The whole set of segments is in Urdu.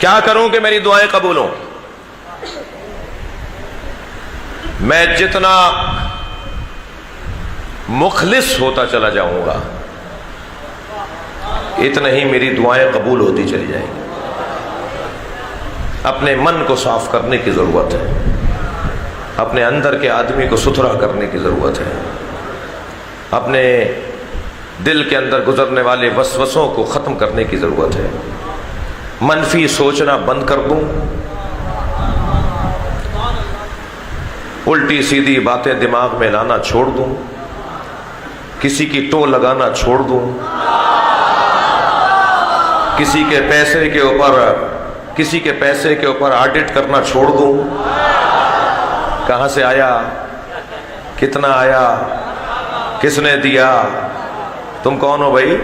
کیا کروں کہ میری دعائیں قبول ہوں؟ میں جتنا مخلص ہوتا چلا جاؤں گا اتنا ہی میری دعائیں قبول ہوتی چلی جائیں گی۔ اپنے من کو صاف کرنے کی ضرورت ہے، اپنے اندر کے آدمی کو ستھرا کرنے کی ضرورت ہے، اپنے دل کے اندر گزرنے والے وسوسوں کو ختم کرنے کی ضرورت ہے، منفی سوچنا بند کر دوں، الٹی سیدھی باتیں دماغ میں لانا چھوڑ دوں، کسی کی ٹو لگانا چھوڑ دوں، کسی کے پیسے کے اوپر آڈٹ کرنا چھوڑ دوں، کہاں سے آیا، کتنا آیا، کس نے دیا، تم کون ہو بھائی؟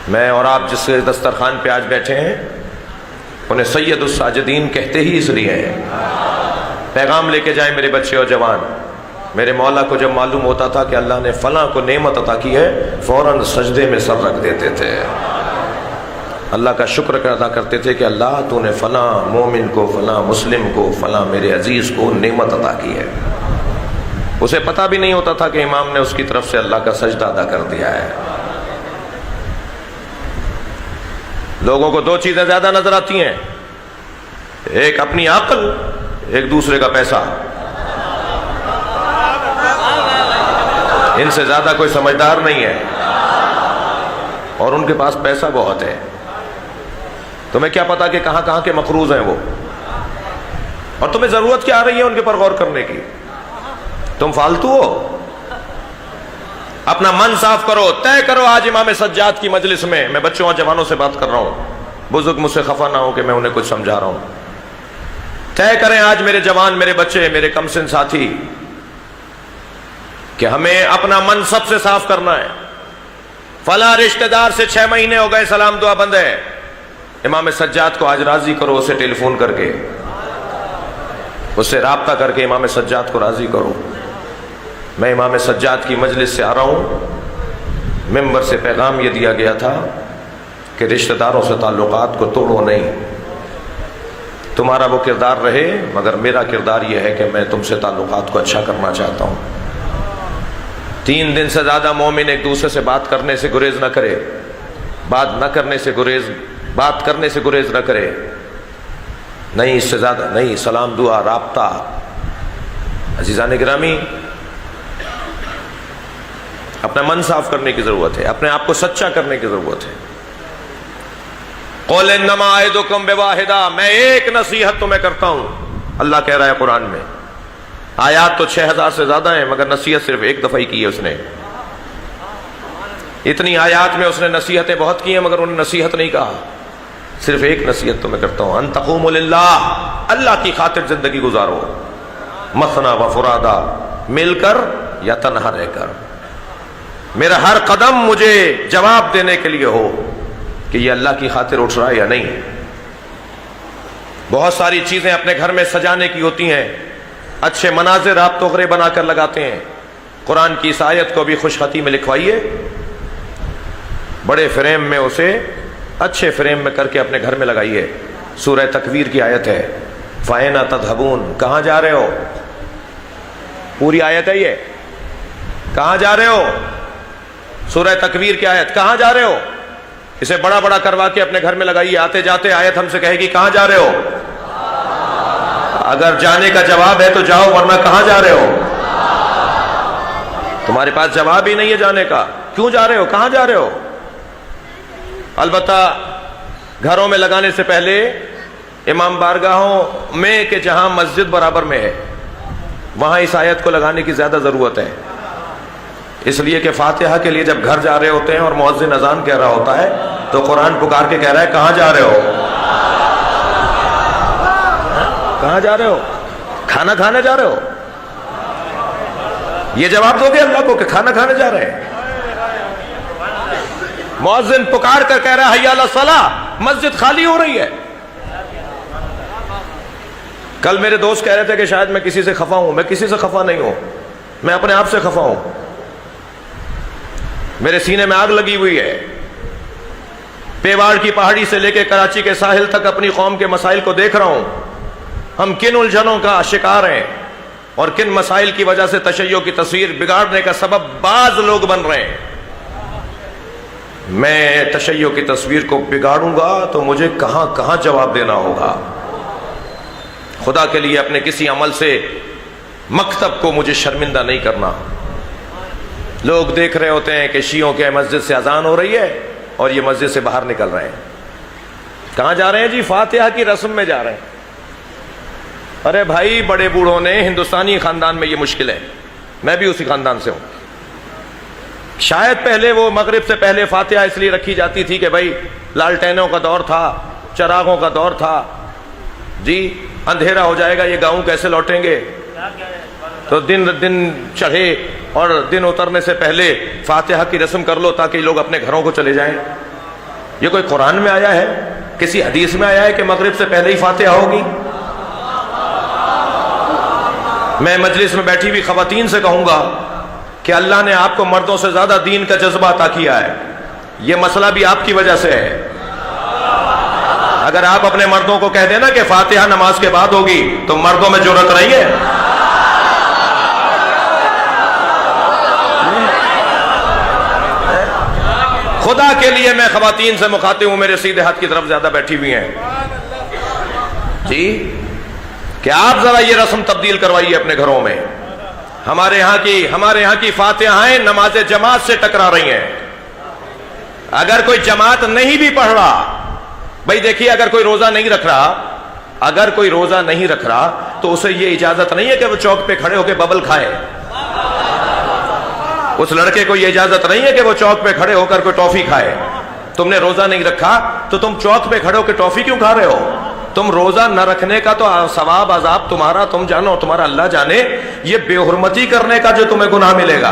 میں اور آپ جس دسترخوان پہ آج بیٹھے ہیں انہیں سید الساجدین کہتے ہی اس لیے ہیں۔ پیغام لے کے جائیں میرے بچے اور جوان، میرے مولا کو جب معلوم ہوتا تھا کہ اللہ نے فلاں کو نعمت عطا کی ہے فوراً سجدے میں سر رکھ دیتے تھے، اللہ کا شکر ادا کرتے تھے کہ اللہ تو نے فلاں مومن کو، فلاں مسلم کو، فلاں میرے عزیز کو نعمت عطا کی ہے۔ اسے پتہ بھی نہیں ہوتا تھا کہ امام نے اس کی طرف سے اللہ کا سجدہ ادا کر دیا ہے۔ لوگوں کو دو چیزیں زیادہ نظر آتی ہیں، ایک اپنی عقل، ایک دوسرے کا پیسہ۔ ان سے زیادہ کوئی سمجھدار نہیں ہے اور ان کے پاس پیسہ بہت ہے۔ تمہیں کیا پتا کہ کہاں کہاں کے مقروض ہیں وہ، اور تمہیں ضرورت کیا آ رہی ہے ان کے پر غور کرنے کی؟ تم فالتو ہو؟ اپنا من صاف کرو، طے کرو۔ آج امام سجاد کی مجلس میں بچوں اور جوانوں سے بات کر رہا ہوں، بزرگ مجھ سے خفا نہ ہو کہ میں انہیں کچھ سمجھا رہا ہوں۔ طے کریں آج میرے جوان، میرے بچے، میرے کم سن ساتھی، کہ ہمیں اپنا من سب سے صاف کرنا ہے۔ فلاں رشتہ دار سے 6 مہینے ہو گئے سلام دعا بند ہے، امام سجاد کو آج راضی کرو، اسے ٹیلی فون کر کے، اس سے رابطہ کر کے امام سجاد کو راضی کرو۔ میں امام سجاد کی مجلس سے آ رہا ہوں، ممبر سے پیغام یہ دیا گیا تھا کہ رشتہ داروں سے تعلقات کو توڑو نہیں، تمہارا وہ کردار رہے مگر میرا کردار یہ ہے کہ میں تم سے تعلقات کو اچھا کرنا چاہتا ہوں۔ 3 دن سے زیادہ مومن ایک دوسرے سے بات کرنے سے گریز نہ کرے، بات کرنے سے گریز نہ کرے، نہیں اس سے زیادہ نہیں، سلام دعا رابطہ۔ عزیزان گرامی، اپنا من صاف کرنے کی ضرورت ہے، اپنے آپ کو سچا کرنے کی ضرورت ہے۔ قول انما اعظکم بواحدہ، میں ایک نصیحت تمہیں کرتا ہوں، اللہ کہہ رہا ہے قرآن میں۔ آیات تو 6000 سے زیادہ ہیں مگر نصیحت صرف ایک دفعہ ہی کی ہے اس نے۔ اتنی آیات میں اس نے نصیحتیں بہت کی ہیں مگر انہوں نے نصیحت نہیں کہا، صرف ایک نصیحت تمہیں کرتا ہوں، ان تقوموا للہ، اللہ کی خاطر زندگی گزارو، مثنی و فرادا، مل کر یا تنہا رہ کر۔ میرا ہر قدم مجھے جواب دینے کے لیے ہو کہ یہ اللہ کی خاطر اٹھ رہا ہے یا نہیں۔ بہت ساری چیزیں اپنے گھر میں سجانے کی ہوتی ہیں، اچھے مناظر آپ توغرے بنا کر لگاتے ہیں، قرآن کی اس آیت کو بھی خوش خطی میں لکھوائیے، بڑے فریم میں اسے اچھے فریم میں کر کے اپنے گھر میں لگائیے۔ سورہ تکویر کی آیت ہے، فَأَيْنَ تَذْهَبُونَ، کہاں جا رہے ہو؟ پوری آیت ہے یہ، کہاں جا رہے ہو؟ سورہ تکویر کی آیت، کہاں جا رہے ہو؟ اسے بڑا بڑا کروا کے اپنے گھر میں لگائیے، آتے جاتے آیت ہم سے کہے گی کہاں جا رہے ہو؟ اگر جانے کا جواب ہے تو جاؤ، ورنہ کہاں جا رہے ہو؟ تمہارے پاس جواب ہی نہیں ہے جانے کا، کیوں جا رہے ہو، کہاں جا رہے ہو؟ البتہ گھروں میں لگانے سے پہلے امام بارگاہوں میں کہ جہاں مسجد برابر میں ہے وہاں اس آیت کو لگانے کی زیادہ ضرورت ہے، اس لیے کہ فاتحہ کے لیے جب گھر جا رہے ہوتے ہیں اور مؤذن اذان کہہ رہا ہوتا ہے تو قرآن پکار کے کہہ رہا ہے کہاں جا رہے ہو؟ کہاں جا رہے ہو؟ کھانا کھانے جا رہے ہو؟ یہ جواب دو گے اللہ کو کہ کھانا کھانے جا رہے ہیں؟ مؤذن پکار کر کہہ رہا ہے حی علی الصلاۃ، مسجد خالی ہو رہی ہے۔ کل میرے دوست کہہ رہے تھے کہ شاید میں کسی سے خفا ہوں، میں کسی سے خفا نہیں ہوں، میں اپنے آپ سے خفا ہوں، میرے سینے میں آگ لگی ہوئی ہے۔ پیواڑ کی پہاڑی سے لے کے کراچی کے ساحل تک اپنی قوم کے مسائل کو دیکھ رہا ہوں. ہم کن الجھنوں کا شکار ہیں اور کن مسائل کی وجہ سے تشیع کی تصویر بگاڑنے کا سبب بعض لوگ بن رہے ہیں. میں تشیع کی تصویر کو بگاڑوں گا تو مجھے کہاں کہاں جواب دینا ہوگا. خدا کے لیے اپنے کسی عمل سے مکتب کو مجھے شرمندہ نہیں کرنا. لوگ دیکھ رہے ہوتے ہیں کہ شیعوں کے مسجد سے اذان ہو رہی ہے اور یہ مسجد سے باہر نکل رہے ہیں. کہاں جا رہے ہیں جی؟ فاتحہ کی رسم میں جا رہے ہیں. ارے بھائی، بڑے بوڑھوں نے ہندوستانی خاندان میں یہ مشکل ہے، میں بھی اسی خاندان سے ہوں. شاید پہلے وہ مغرب سے پہلے فاتحہ اس لیے رکھی جاتی تھی کہ بھائی لالٹینوں کا دور تھا، چراغوں کا دور تھا، جی اندھیرا ہو جائے گا، یہ گاؤں کیسے لوٹیں گے، تو دن چڑھے اور دن اترنے سے پہلے فاتحہ کی رسم کر لو تاکہ لوگ اپنے گھروں کو چلے جائیں. یہ کوئی قرآن میں آیا ہے؟ کسی حدیث میں آیا ہے کہ مغرب سے پہلے ہی فاتحہ ہوگی؟ میں مجلس میں بیٹھی ہوئی خواتین سے کہوں گا کہ اللہ نے آپ کو مردوں سے زیادہ دین کا جذبہ عطا کیا ہے. یہ مسئلہ بھی آپ کی وجہ سے ہے. اگر آپ اپنے مردوں کو کہہ دینا کہ فاتحہ نماز کے بعد ہوگی تو مردوں میں جرأت نہیں ہے. خدا کے لیے میں خواتین سے مخاطب ہوں، میرے سیدھے ہاتھ کی طرف زیادہ بیٹھی ہوئی ہیں جی، کہ آپ ذرا یہ رسم تبدیل کروائیے اپنے گھروں میں. ہمارے یہاں کی فاتحائیں نماز جماعت سے ٹکرا رہی ہیں. اگر کوئی جماعت نہیں بھی پڑھ رہا، بھائی دیکھیے، اگر کوئی روزہ نہیں رکھ رہا تو اسے یہ اجازت نہیں ہے کہ وہ چوک پہ کھڑے ہو کے ببل کھائے. اس لڑکے کو یہ اجازت نہیں ہے کہ وہ چوک پہ کھڑے ہو کر کوئی ٹافی کھائے. تم نے روزہ نہیں رکھا تو تم چوک پہ کھڑے ہو کے ٹافی کیوں کھا رہے ہو؟ تم روزہ نہ رکھنے کا تو ثواب عذاب تمہارا تم جانو، تمہارا اللہ جانے. یہ بے حرمتی کرنے کا جو تمہیں گناہ ملے گا.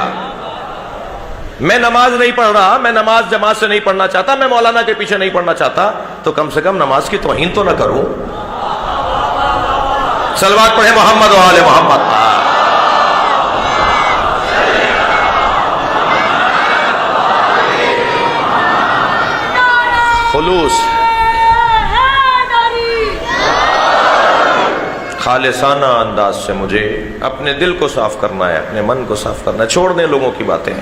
میں نماز نہیں پڑھ رہا، میں نماز جماعت سے نہیں پڑھنا چاہتا، میں مولانا کے پیچھے نہیں پڑھنا چاہتا، تو کم سے کم نماز کی توہین تو نہ کروں. صلوات پڑھے محمد و آل محمد. خلوص، خالصانہ انداز سے مجھے اپنے دل کو صاف کرنا ہے، اپنے من کو صاف کرنا ہے. چھوڑ دیں لوگوں کی باتیں،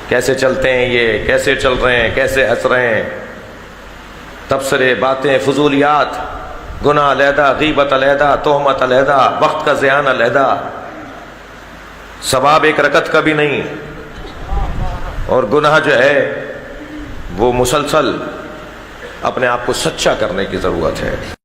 کیسے چلتے ہیں یہ، کیسے چل رہے ہیں، کیسے ہنس رہے ہیں. تبصرے، باتیں، فضولیات، گناہ علیحدہ، غیبت علیحدہ، تہمت علیحدہ، وقت کا زیان علیحدہ. ثواب ایک رکعت کا بھی نہیں، اور گناہ جو ہے وہ مسلسل اپنے آپ کو سچا کرنے کی ضرورت ہے.